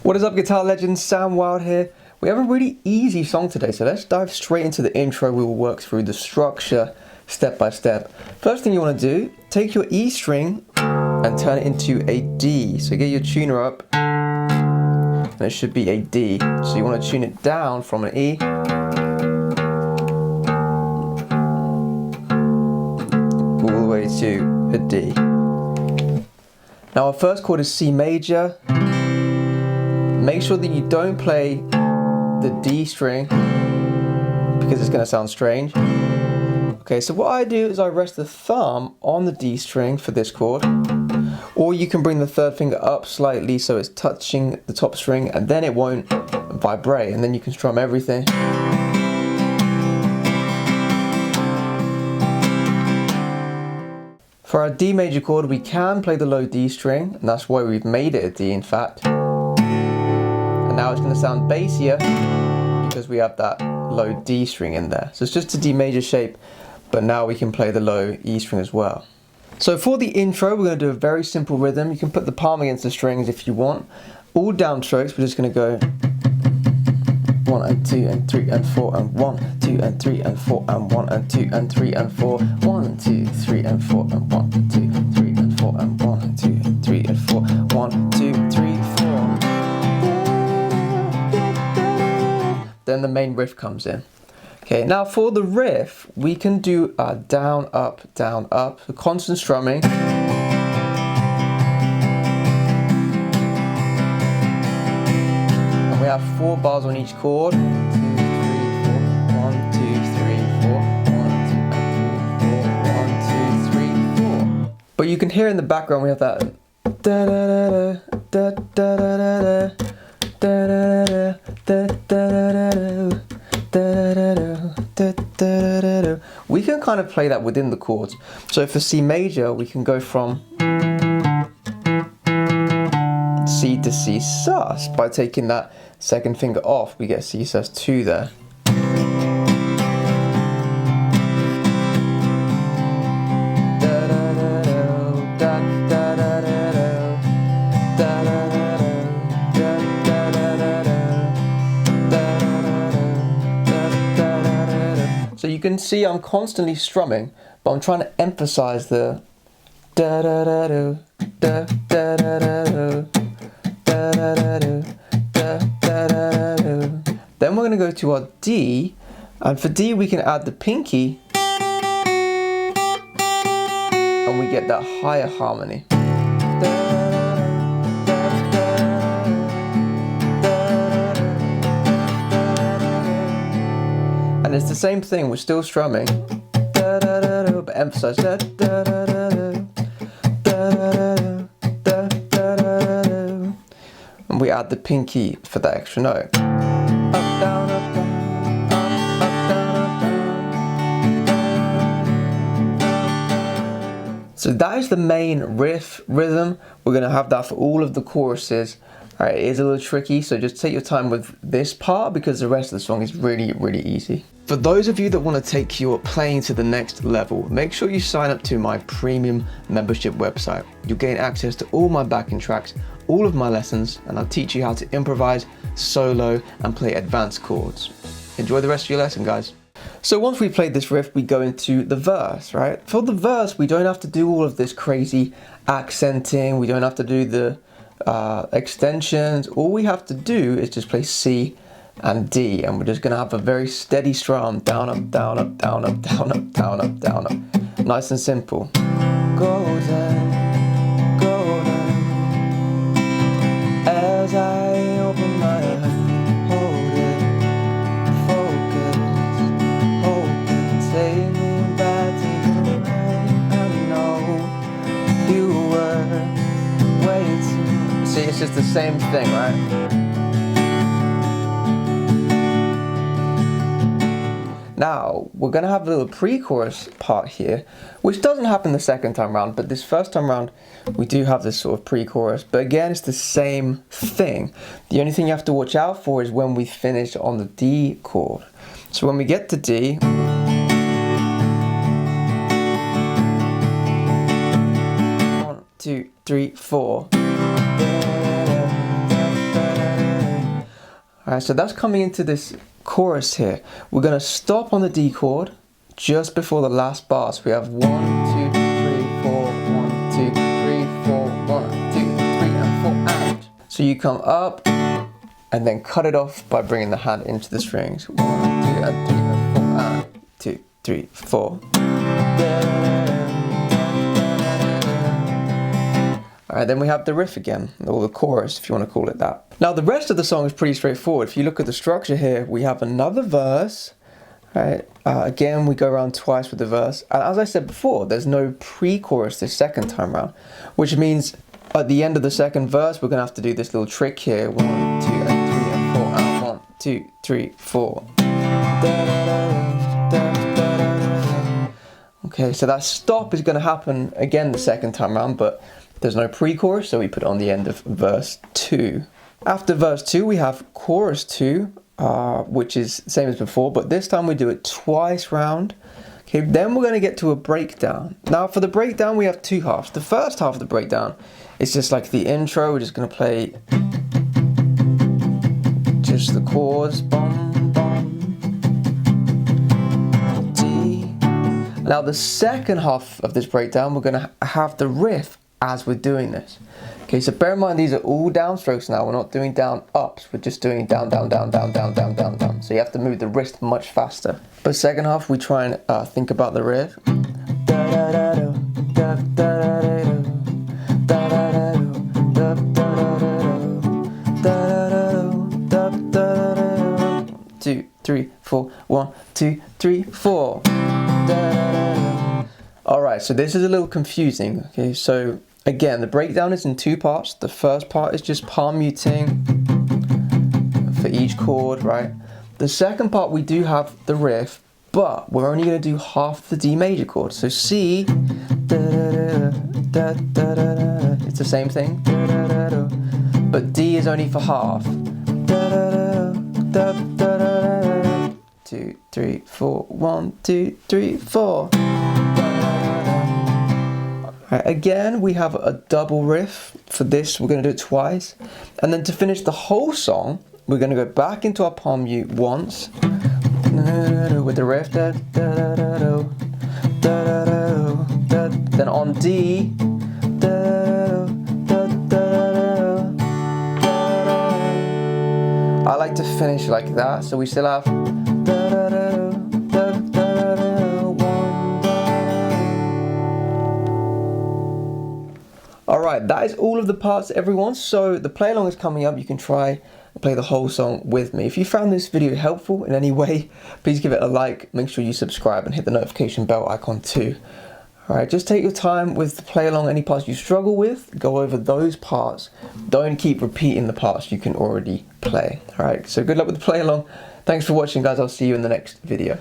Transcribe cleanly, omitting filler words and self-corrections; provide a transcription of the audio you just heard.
What is up, guitar legends? Sam Wild here. We have a really easy song today, so let's dive straight into the intro. We will work through the structure step by step. First thing you want to do, take your E string and turn it into a D. So get your tuner up, and it should be a D. So you want to tune it down from an E all the way to a D. Now our first chord is C major. Make sure that you don't play the D string because it's going to sound strange. Okay, so what I do is I rest the thumb on the D string for this chord, or you can bring the third finger up slightly so it's touching the top string, and then it won't vibrate, and then you can strum everything. For our D major chord, we can play the low D string, and that's why we've made it a D in fact. And now it's going to sound bassier because we have that low D string in there. So it's just a D major shape, but now we can play the low E string as well. So for the intro, we're going to do a very simple rhythm. You can put the palm against the strings if you want. All down strokes, we're just going to go 1 and 2 and 3 and 4 and 1, 2 and 3 and 4 and 1 and 2 and 3 and 4, 1, 2, 3 and 4 and 1, 2, 3 and 4 and 1, 2, 3 and 4, 1, 2, 3, 4. Then the main riff comes in. Okay, now for the riff, we can do a down, up, a constant strumming. And we have 4 bars on each chord. 1, 2, 3, 4, 1, 2, 3, 4, 1, 2, 3, 4, 1, 2, 3, 4. But you can hear in the background we have that da da da da da da da da. We can kind of play that within the chords. So for C major, we can go from C to C sus by taking that second finger off. We get C sus 2 there. So you can see I'm constantly strumming, but I'm trying to emphasize the da da da do, da da da da do, da da da do, da da da do. Then we're going to go to our D, and for D we can add the pinky, and we get that higher harmony. And it's the same thing, we're still strumming, but emphasize that, and we add the pinky for that extra note. Up, down, up, down, up, down, up, down. So that is the main riff rhythm. We're going to have that for all of the choruses. Alright, it is a little tricky, so just take your time with this part because the rest of the song is really, really easy. For those of you that want to take your playing to the next level, make sure you sign up to my premium membership website. You'll gain access to all my backing tracks, all of my lessons, and I'll teach you how to improvise, solo, and play advanced chords. Enjoy the rest of your lesson, guys. So once we've played this riff, we go into the verse, right? For the verse, we don't have to do all of this crazy accenting, we don't have to do the extensions. All we have to do is just play C and D, and we're just going to have a very steady strum, down, up, down, up, down, up, down, up, down, up, down, up. Nice and simple. Go down, as I open my eyes, hold it, focus, hoping, take me back to the night I know you were waiting. See, it's just the same thing, right? Now, we're going to have a little pre-chorus part here, which doesn't happen the second time round, but this first time round, we do have this sort of pre-chorus. But again, it's the same thing. The only thing you have to watch out for is when we finish on the D chord. So when we get to D, 1, 2, 3, 4. Alright, so that's coming into this chorus here. We're going to stop on the D chord just before the last bar. So we have 1, 2, 3, 4, 1, 2, 3, 4, 1, 2, 3, and 4, and. So you come up and then cut it off by bringing the hand into the strings. 1, 2, and 3, and 4, and 2, 3, 4. Alright, then we have the riff again, or the chorus if you want to call it that. Now the rest of the song is pretty straightforward. If you look at the structure here, we have another verse. Right. Again, we go around twice with the verse. And as I said before, there's no pre-chorus this second time around, which means at the end of the second verse, we're going to have to do this little trick here. 1, 2, and 3, and 4, and 1, 2, 3, 4. Okay, so that stop is going to happen again the second time around, but there's no pre-chorus, so we put it on the end of verse 2. After verse 2, we have chorus 2. Which is the same as before, but this time we do it twice round. Okay, then we're going to get to a breakdown. Now for the breakdown we have two halves. The first half of the breakdown is just like the intro. We're just going to play just the chords, bum, bum, D. Now the second half of this breakdown we're going to have the riff as we're doing this. Okay, so bear in mind these are all downstrokes now. We're not doing down ups, we're just doing down, down, down, down, down, down, down, down. So you have to move the wrist much faster. But second half we try and think about the riff. Two, three, four. 1, 2, 3, 4. Alright, so this is a little confusing. Okay, so again, the breakdown is in two parts. The first part is just palm muting for each chord, right? The second part, we do have the riff, but we're only going to do half the D major chord. So C, it's the same thing, but D is only for half. 2, 3, 4. 1, 2, 3, 4. Again, we have a double riff. For this, we're going to do it twice. And then to finish the whole song, we're going to go back into our palm mute once with the riff. Then on D, I like to finish like that, so we still have. Alright, that is all of the parts, everyone. So the play along is coming up. You can try and play the whole song with me. If you found this video helpful in any way, please give it a like. Make sure you subscribe and hit the notification bell icon too. Alright, just take your time with the play along. Any parts you struggle with, go over those parts. Don't keep repeating the parts you can already play. Alright, so good luck with the play along. Thanks for watching, guys. I'll see you in the next video.